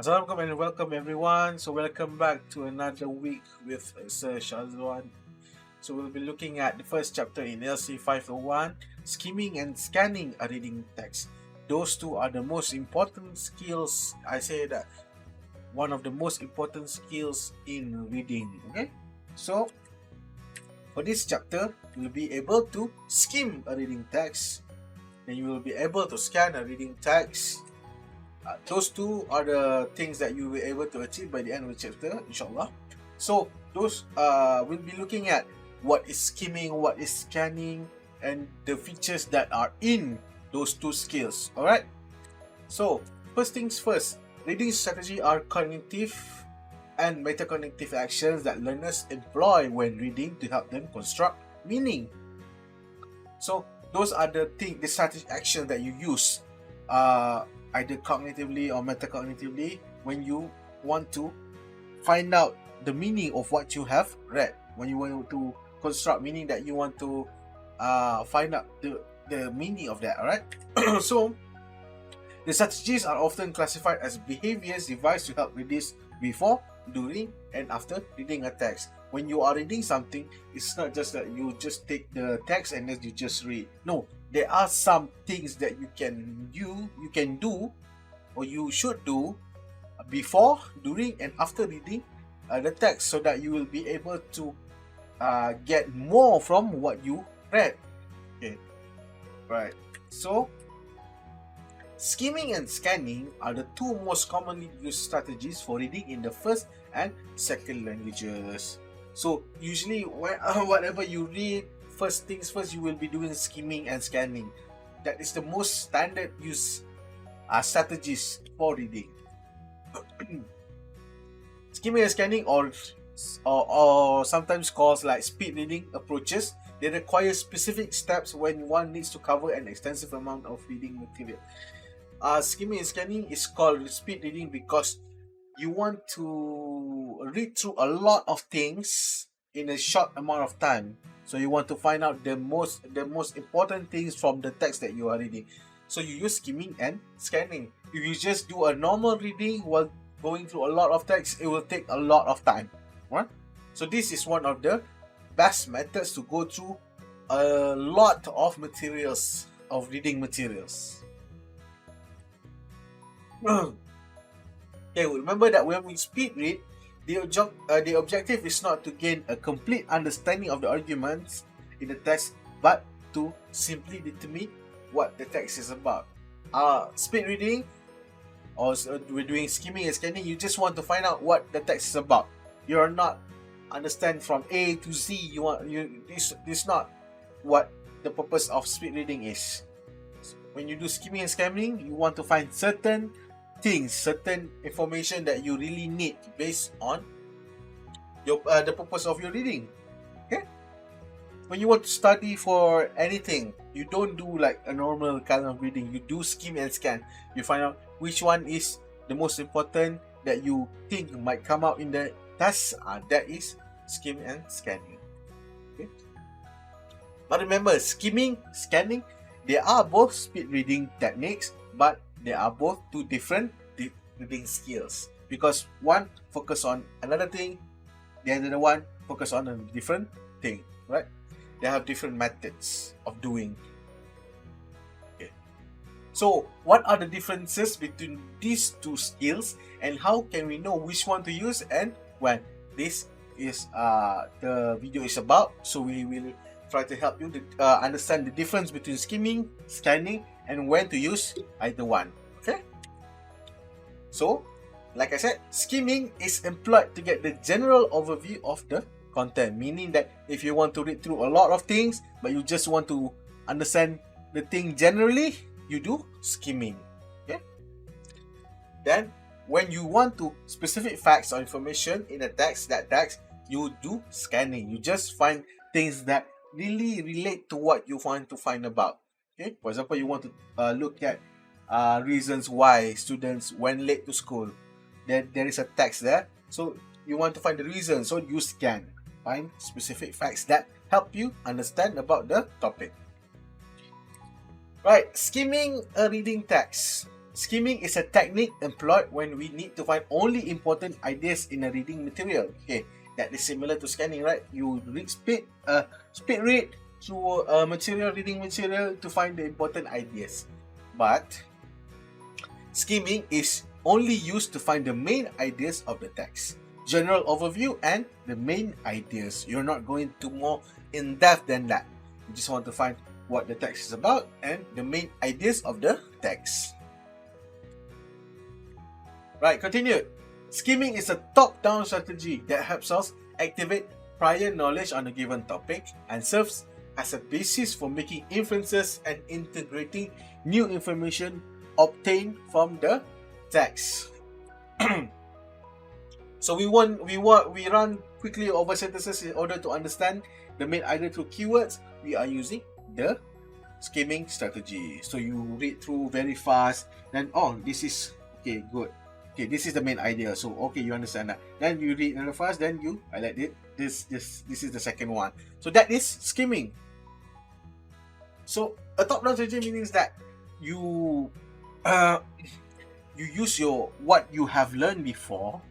Assalamualaikum and welcome everyone. So welcome back to another week with Sir Shazwan. So we'll be looking at the first chapter in ELC501, skimming and scanning a reading text. Those two are the most important skills. I say that one of the most important skills in reading. Okay, so for this chapter, you'll be able to skim a reading text, and you will be able to scan a reading text. Those two are the things that you will be able to achieve by the end of the chapter, inshallah. So those we'll be looking at what is skimming, what is scanning, and the features that are in those two skills. Alright. So first things first, reading strategy are cognitive and metacognitive actions that learners employ when reading to help them construct meaning. So those are the strategic actions that you use. Either cognitively or metacognitively when you want to find out the meaning of what you have read, when you want to construct meaning that you want to find out the meaning of that. Alright. So the strategies are often classified as behaviors devised to help readers before, during, and after reading a text. When you are reading something, it's not just that you just take the text and then you just read. No, there are some things that you can do, or you should do before, during, and after reading the text, so that you will be able to get more from what you read. Okay, right. So skimming and scanning are the two most commonly used strategies for reading in the first and second languages. So usually whatever you read, first things first, you will be doing skimming and scanning. That is the most standard use strategies for reading. Skimming and scanning, or sometimes called like speed reading approaches, they require specific steps when one needs to cover an extensive amount of reading material. Skimming and scanning is called speed reading because you want to read through a lot of things in a short amount of time. So you want to find out the most important things from the text that you are reading. So you use skimming and scanning. If you just do a normal reading while going through a lot of text, it will take a lot of time. Right? So this is one of the best methods to go through a lot of materials, of reading materials. Okay, remember that when we speed read, the objective is not to gain a complete understanding of the arguments in the text, but to simply determine what the text is about. Speed reading, or we're doing skimming and scanning, you just want to find out what the text is about. You're not understand from A to Z. This not what the purpose of speed reading is. When you do skimming and scanning, you want to find certain things, certain information that you really need based on the purpose of your reading. Okay? When you want to study for anything, you don't do like a normal kind of reading. You do skim and scan. You find out which one is the most important that you think might come out in the test. That is skim and scanning. Okay? But remember, skimming, scanning, they are both speed reading techniques, but they are both two different reading skills, because one focus on another thing, the other one focus on a different thing, right? They have different methods of doing. Okay. So what are the differences between these two skills, and how can we know which one to use and when? This is the video is about, so we will try to help you to understand the difference between skimming, scanning, and when to use either one. Okay? So, like I said, skimming is employed to get the general overview of the content, meaning that if you want to read through a lot of things, but you just want to understand the thing generally, you do skimming. Okay? Then, when you want to specific facts or information in a text, you do scanning. You just find things that really relate to what you want to find about. Okay? For example, you want to look at reasons why students went late to school. There is a text there, so you want to find the reason, so you scan, find specific facts that help you understand about the topic. Right, skimming a reading text. Skimming is a technique employed when we need to find only important ideas in a reading material. Okay, that is similar to scanning, right? You speed read through a reading material to find the important ideas. But skimming is only used to find the main ideas of the text. General overview and the main ideas. You're not going to more in depth than that. You just want to find what the text is about and the main ideas of the text. Right, continue. Skimming is a top-down strategy that helps us activate prior knowledge on a given topic and serves as a basis for making inferences and integrating new information obtained from the text. So we run quickly over sentences in order to understand the main idea through keywords. We are using the skimming strategy. So you read through very fast, then this is okay, good. Okay, this is the main idea. So okay, you understand that. Then you read another fast, then you highlight it. This is the second one. So that is skimming. So a top-down strategy means that you use what you have learned before,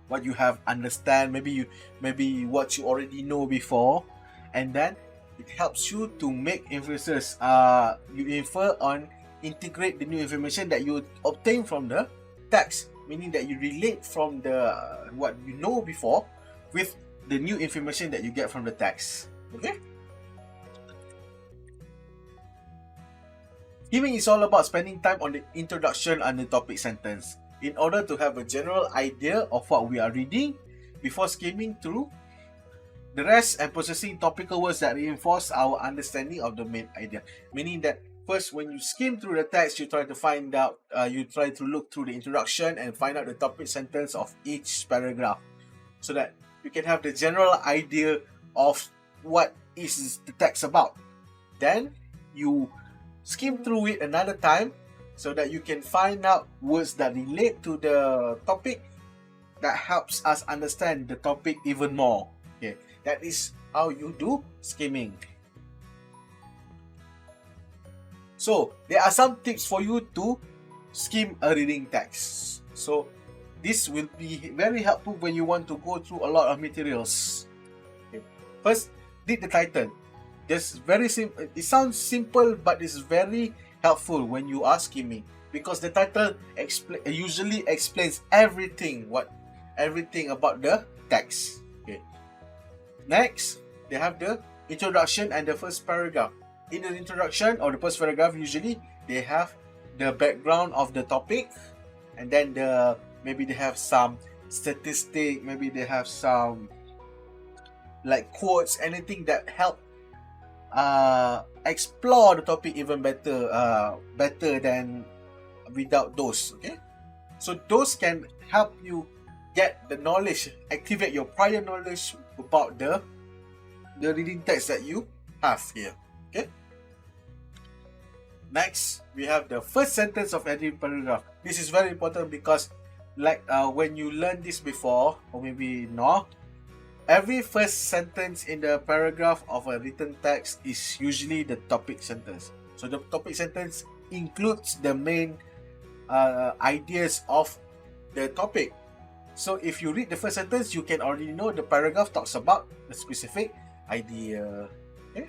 what you have understand, maybe what you already know before, and then it helps you to make inferences. You infer on integrate the new information that you obtain from the text, meaning that you relate from the what you know before with the new information that you get from the text. Okay. Skimming is all about spending time on the introduction and the topic sentence in order to have a general idea of what we are reading before skimming through the rest and processing topical words that reinforce our understanding of the main idea. Meaning that first, when you skim through the text, you try to find out, you try to look through the introduction and find out the topic sentence of each paragraph, so that you can have the general idea of what is the text about. Then you skim through it another time so that you can find out words that relate to the topic that helps us understand the topic even more. Okay, that is how you do skimming. So there are some tips for you to skim a reading text. So this will be very helpful when you want to go through a lot of materials. Okay. First, read the title. This very simple. It sounds simple, but it's very helpful when you are skimming because the title usually explains everything about the text. Okay. Next, they have the introduction and the first paragraph. In the introduction or the first paragraph, usually they have the background of the topic, and then maybe they have some statistic, maybe they have some like quotes, anything that help explore the topic even better than without those. Okay, so those can help you get the knowledge, activate your prior knowledge about the reading text that you have here. Okay. Next, we have the first sentence of every paragraph. This is very important because, like when you learn this before, or maybe not, every first sentence in the paragraph of a written text is usually the topic sentence. So the topic sentence includes the main ideas of the topic. So if you read the first sentence, you can already know the paragraph talks about the specific idea. Okay.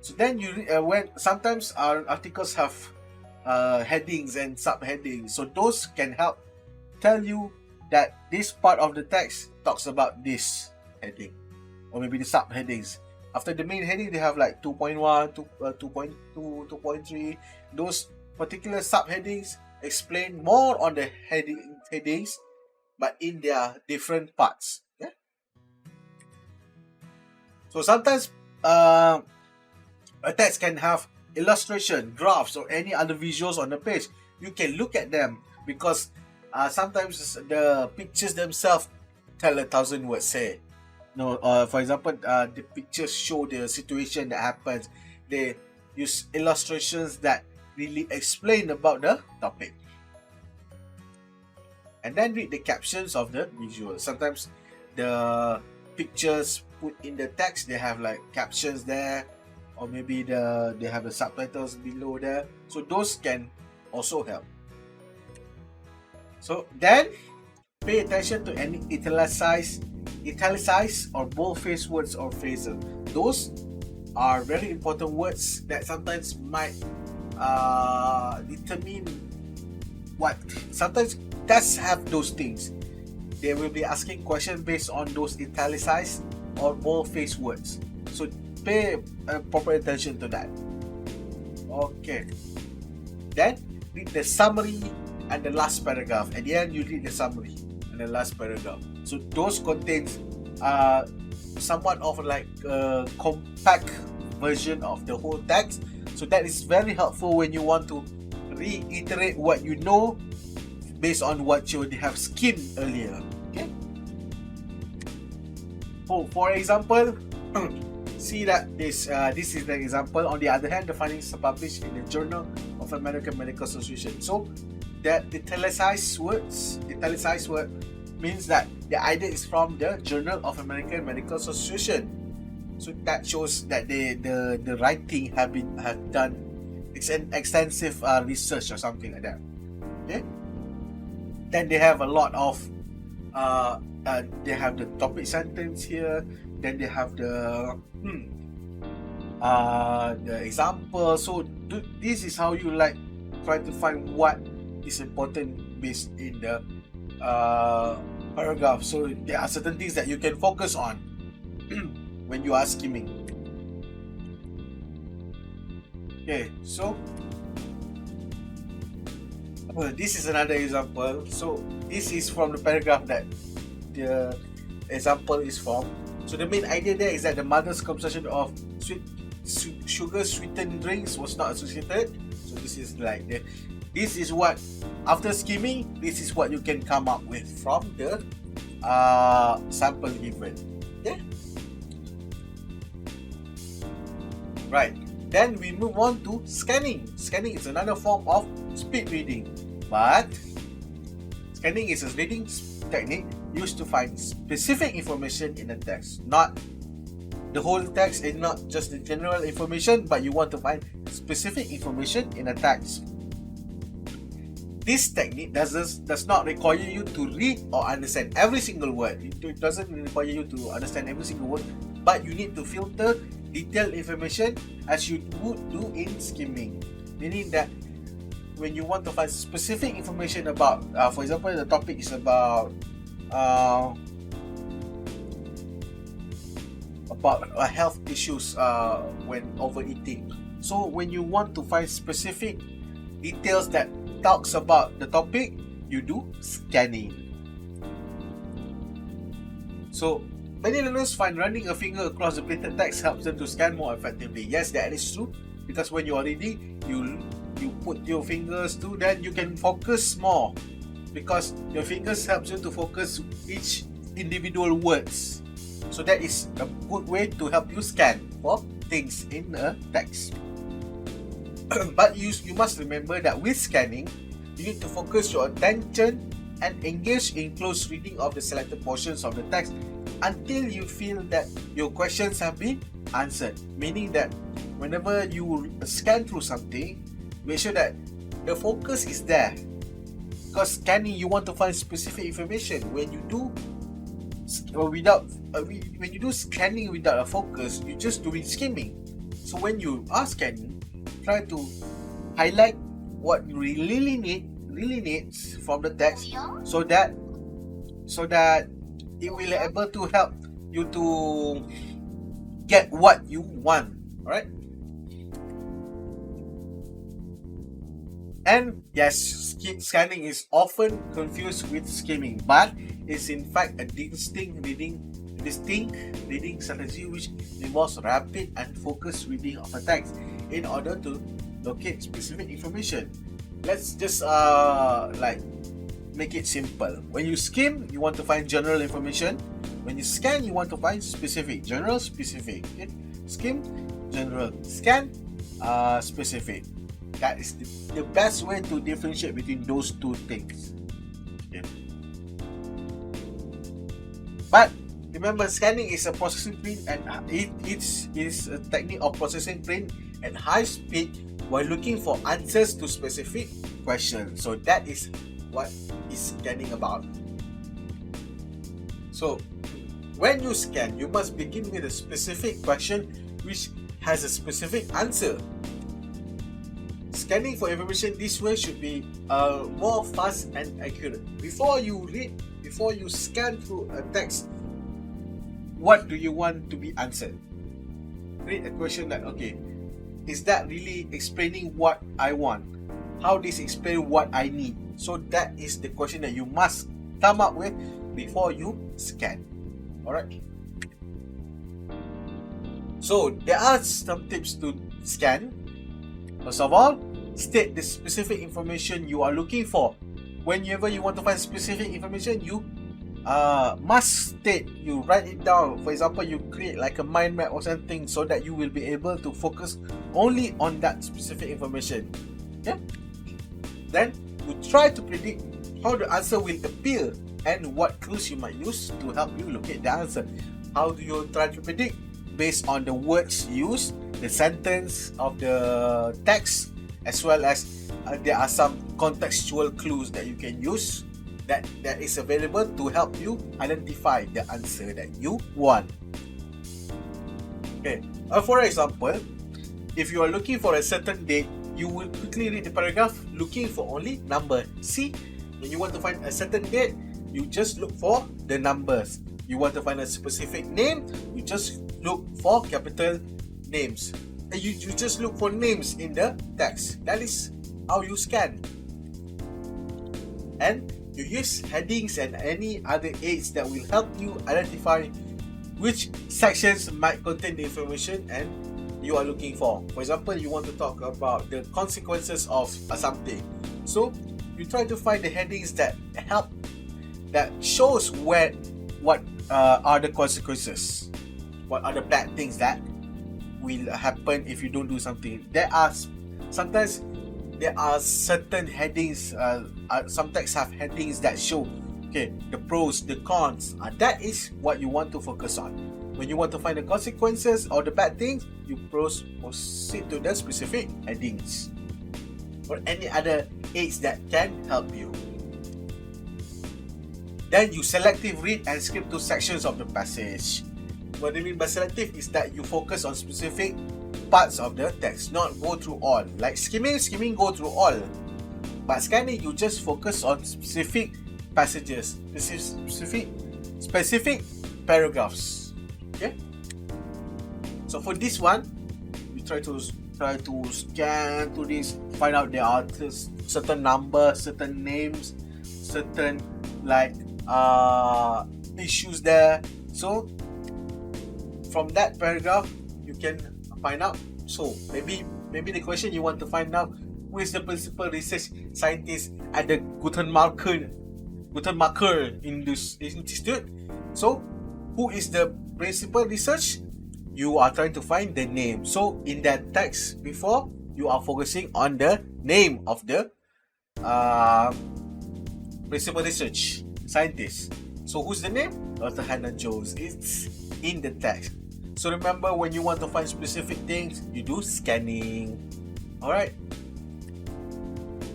So then you when sometimes our articles have headings and subheadings, so those can help tell you that this part of the text talks about this heading, or maybe the subheadings. After the main heading, they have like 2.1, 2.2, 2.3. Those particular subheadings explain more on the headings, but in their different parts. Okay? So sometimes a text can have illustration, graphs, or any other visuals on the page. You can look at them because sometimes the pictures themselves tell 1,000 words. Say, for example, the pictures show the situation that happens. They use illustrations that really explain about the topic. And then read the captions of the visuals. Sometimes the pictures put in the text, they have like captions there. or maybe they have the subtitles below there. So those can also help. So then pay attention to any italicized or bold-faced words or phrases. Those are very important words that sometimes might determine what. Sometimes does have those things. They will be asking questions based on those italicized or bold-faced words. So pay proper attention to that. Okay. Then read the summary and the last paragraph. At the end, you read the summary and the last paragraph. So those contains somewhat of like a compact version of the whole text. So that is very helpful when you want to reiterate what you know based on what you have skimmed earlier. Okay. Oh, for example, see that this is the example. On the other hand, the findings are published in the Journal of American Medical Association. So that italicized word means that the idea is from the Journal of American Medical Association. So that shows that the writing have done extensive research or something like that. Okay. Then they have a lot of they have the topic sentence here. Then they have the example. So this is how you like try to find what is important based in the paragraph. So there are certain things that you can focus on when you are skimming. Okay, so this is another example. So this is from the paragraph that the example is from. So the main idea there is that the mother's consumption of sugar sweetened drinks was not associated. So this is like this is what, after skimming, this is what you can come up with from the sample given. Okay. Right. Then we move on to scanning. Scanning is another form of speed reading, but scanning is a reading technique used to find specific information in the text, not the whole text and not just the general information, but you want to find specific information in a text. This technique does not require you to read or understand every single word. It doesn't require you to understand every single word, but you need to filter detailed information as you would do in skimming. Meaning that when you want to find specific information about, for example, the topic is about health issues when overeating. So when you want to find specific details that talks about the topic, you do scanning. So many learners find running a finger across the printed text helps them to scan more effectively. Yes, that is true, because when you are reading, you put your fingers to, then you can focus more, because your fingers helps you to focus each individual words. So that is a good way to help you scan for things in a text. But you must remember that with scanning, you need to focus your attention and engage in close reading of the selected portions of the text until you feel that your questions have been answered. Meaning that whenever you scan through something, make sure that the focus is there. Because scanning, you want to find specific information. When you do scanning without a focus, you're just doing skimming. So when you are scanning, try to highlight what you really needs from the text, so that it will be able to help you to get what you want. Alright? And yes, scanning is often confused with skimming, but is in fact a distinct reading strategy which involves rapid and focused reading of a text in order to locate specific information. Let's just like make it simple. When you skim, you want to find general information. When you scan, you want to find specific. General, specific. Okay? Skim, general. Scan, specific. That is the best way to differentiate between those two things. Okay. But Remember, scanning is a processing print, and it is a technique of processing print at high speed while looking for answers to specific questions. So that is what is scanning about. So when you scan, you must begin with a specific question which has a specific answer. Scanning for information this way should be more fast and accurate. Before you scan through a text, what do you want to be answered? Read a question that, okay, is that really explaining what I want? How does it explain what I need? So that is the question that you must come up with before you scan. Alright. So there are some tips to scan. First of all, state the specific information you are looking for. Whenever you want to find specific information, you must state, you write it down. For example, you create like a mind map or something so that you will be able to focus only on that specific information. Yeah? Then you try to predict how the answer will appear and what clues you might use to help you locate the answer. How do you try to predict? Based on the words used, the sentence of the text, as well as there are some contextual clues that you can use that is available to help you identify the answer that you want. Okay, for example, if you are looking for a certain date, you will quickly read the paragraph looking for only number. See, when you want to find a certain date, you just look for the numbers. You want to find a specific name, you just look for capital names. And you just look for names in the text. That is how you scan. And you use headings and any other aids that will help you identify which sections might contain the information and you are looking for. For example, you want to talk about the consequences of something. So you try to find the headings that help, that shows what are the consequences, what are the bad things that will happen if you don't do something. Sometimes there are certain headings, some texts have headings that show, okay, the pros, the cons. That is what you want to focus on. When you want to find the consequences or the bad things, you proceed to the specific headings or any other aids that can help you. Then you selective read and skip to sections of the passage. What I mean by selective is that you focus on specific parts of the text, not go through all. Like skimming go through all. But scanning, you just focus on specific passages, specific paragraphs. Okay. So for this one, you try to scan through this, find out there are certain numbers, certain names, certain issues there. So from that paragraph, you can find out. So maybe the question you want to find out, who is the principal research scientist at the Gutenberger in this institute? So who is the principal research? You are trying to find the name. So in that text before, you are focusing on the name of the principal research scientist. So who's the name? Dr. Hannah Jones. It's in the text. So remember, when you want to find specific things, you do scanning. Alright.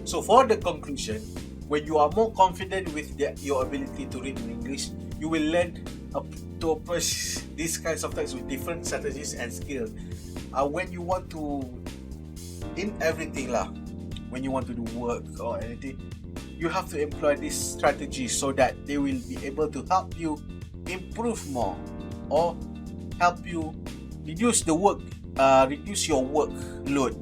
So for the conclusion, when you are more confident with your ability to read in English, you will learn to approach these kinds of texts with different strategies and skills. When you want to, in everything when you want to do work or anything, you have to employ these strategies so that they will be able to help you improve more or help you reduce your workload.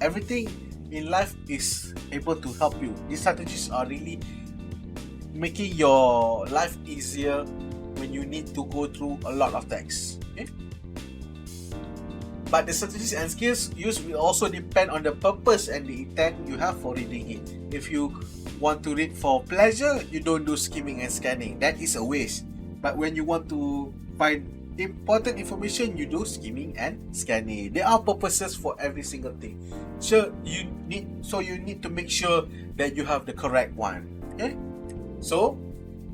Everything in life is able to help you. These strategies are really making your life easier when you need to go through a lot of text. Okay? But the strategies and skills used will also depend on the purpose and the intent you have for reading it. If you want to read for pleasure, you don't do skimming and scanning. That is a waste. But when you want to find important information, you do skimming and scanning. There are purposes for every single thing. So you need to make sure that you have the correct one. Okay? So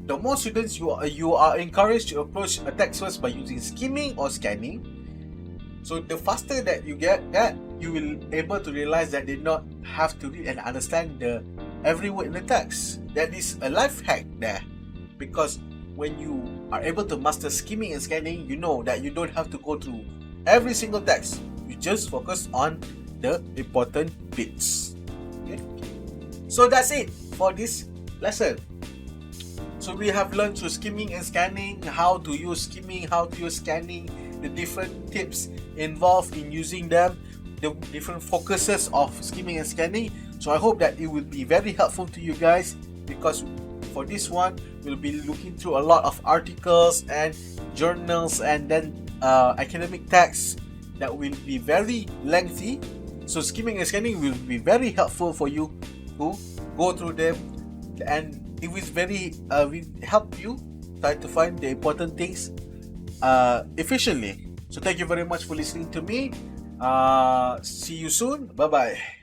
the more students you are encouraged to approach a text first by using skimming or scanning. So the faster that you get that, you will able to realize that they not have to read and understand every word in the text. That is a life hack there, because when you are able to master skimming and scanning, you know that you don't have to go through every single text. You just focus on the important bits. Okay? So that's it for this lesson. So we have learned through skimming and scanning how to use skimming, how to use scanning, the different tips involved in using them, the different focuses of skimming and scanning. So I hope that it will be very helpful to you guys, because for this one we'll be looking through a lot of articles and journals and then academic texts that will be very lengthy. So skimming and scanning will be very helpful for you to go through them, and it will will help you try to find the important things efficiently. So thank you very much for listening to me. See you soon. Bye bye.